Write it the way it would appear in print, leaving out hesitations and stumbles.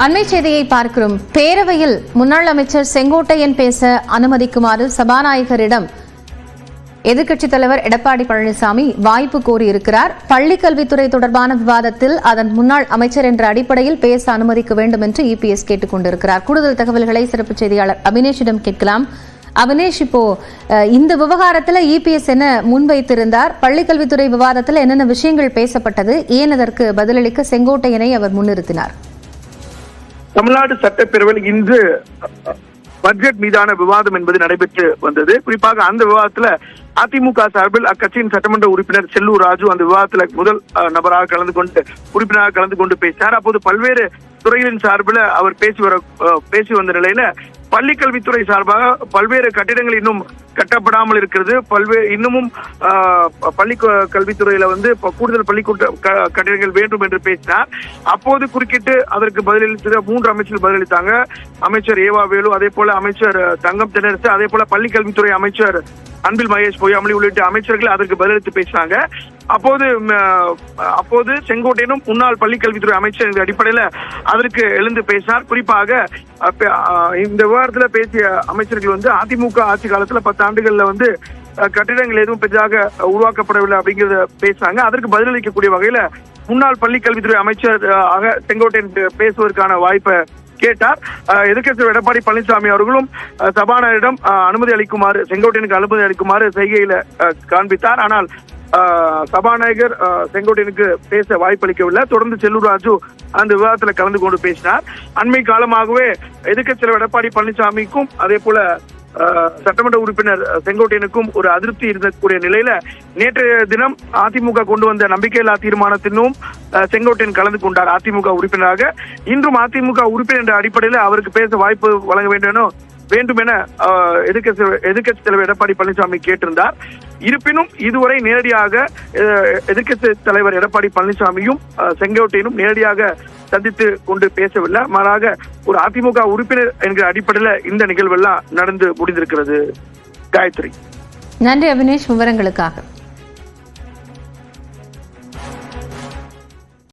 அண்மை செய்தியை பார்க்கிறோம். பேரவையில் முன்னாள் அமைச்சர் செங்கோட்டையன் பேச அனுமதிக்குமாறு சபாநாயகரிடம் எதிர்க்கட்சித் தலைவர் எடப்பாடி பழனிசாமி வாய்ப்பு கோரியிருக்கிறார். பள்ளிக்கல்வித்துறை தொடர்பான விவாதத்தில் அதன் முன்னாள் அமைச்சர் என்ற அடிப்படையில் பேச அனுமதிக்க வேண்டும் என்று இபிஎஸ் கேட்டுக் கொண்டிருக்கிறார். கூடுதல் தகவல்களை சிறப்பு செய்தியாளர் அபினேஷிடம் கேட்கலாம். அபினேஷ், இப்போ இந்த விவகாரத்தில் இபிஎஸ் என்ன முன்வைத்திருந்தார்? பள்ளிக்கல்வித்துறை விவாதத்தில் என்னென்ன விஷயங்கள் பேசப்பட்டது? ஏன் அதற்கு பதிலளிக்க செங்கோட்டையனை அவர் முன்னிறுத்தினார்? தமிழ்நாடு சட்டப்பேரவையில் இன்று பட்ஜெட் மீதான விவாதம் என்பது நடைபெற்று வந்தது. குறிப்பாக அந்த விவாதத்துல அதிமுக சார்பில் அக்கட்சியின் சட்டமன்ற உறுப்பினர் செல்லூர் ராஜு அந்த விவாதத்துல முதல் நபராக உறுப்பினராக கலந்து கொண்டு பேசினார். அப்போது பல்வேறு துறைகளின் சார்பில் அவர் பேசி வந்த நிலையில பள்ளிக்கல்வித்துறை சார்பாக பல்வேறு கட்டிடங்கள் இன்னும் கட்டப்படாமல் இருக்கிறது. இன்னமும் பள்ளி கல்வித்துறையில கூடுதல் கட்டிடங்கள் வேண்டும் என்று பேசினார். அப்போது குறுக்கிட்டு அதற்கு பதிலளித்த 3 அமைச்சர்கள் பதிலளித்தாங்க. அமைச்சர் ஏவா வேலு, அதே போல அமைச்சர் தங்கம் தென்னரசு, அதே போல பள்ளிக்கல்வித்துறை அமைச்சர் அன்பில் மகேஷ் பொய்யாமொழி உள்ளிட்ட அமைச்சர்கள் அதற்கு பதிலளித்து பேசினாங்க. அப்போது செங்கோட்டையனும் முன்னாள் பள்ளிக்கல்வித்துறை அமைச்சர் என்ற அடிப்படையில அதற்கு எழுந்து பேசினார். குறிப்பாக இந்த விவகாரத்துல பேசிய அமைச்சர்கள் அதிமுக ஆட்சி காலத்துல 10 ஆண்டுகள்ல கட்டிடங்கள் எதுவும் பெரிதாக உருவாக்கப்படவில்லை அப்படிங்கிறத பேசினாங்க. அதற்கு பதிலளிக்கக்கூடிய வகையில முன்னாள் பள்ளிக்கல்வித்துறை அமைச்சர் செங்கோட்டையன் பேசுவதற்கான வாய்ப்பை கேட்டார். எதிர்க்கட்சி எடப்பாடி பழனிசாமி அவர்களும் சபாநாயகரிடம் செங்கோட்டையனுக்கு அனுமதி அளிக்குமாறு செய்கையில காண்பித்தார். ஆனால் சபாநாயகர் செங்கோட்டையனுக்கு பேச வாய்ப்பளிக்கவில்லை. தொடர்ந்து செல்லூர் ராஜு அந்த விவாதத்தில் கலந்து கொண்டு பேசினார். அண்மை காலமாகவே எதிர்க்கட்சி எடப்பாடி பழனிசாமிக்கும் அதே போல சட்டமன்ற உறுப்பினர் செங்கோட்டையனுக்கும் ஒரு அதிருப்தி இருக்கக்கூடிய நிலையில நேற்றைய தினம் அதிமுக கொண்டு வந்த நம்பிக்கையில்லா தீர்மானத்திலும் செங்கோட்டையன் கலந்து கொண்டார் அதிமுக உறுப்பினராக. இன்றும் அதிமுக உறுப்பினர் என்ற அடிப்படையில் அவருக்கு பேச வாய்ப்பு வழங்க வேண்டும் என எதிர்க்கட்சி தலைவர் எடப்பாடி பழனிசாமி கேட்டிருந்தார். இருப்பினும் இதுவரை நேரடியாக எதிர்க்கட்சி தலைவர் எடப்பாடி பழனிசாமியும் செங்கோட்டையனும் நேரடியாக சந்தித்து கொண்டு பேசவில்லை. மாறாக ஒரு அதிமுக உறுப்பினர் என்கிற அடிப்படையில் இந்த நிகழ்வெல்லாம் நடந்து முடிந்திருக்கிறது. காயத்ரி, நன்றி அபினேஷ் விவரங்களுக்காக.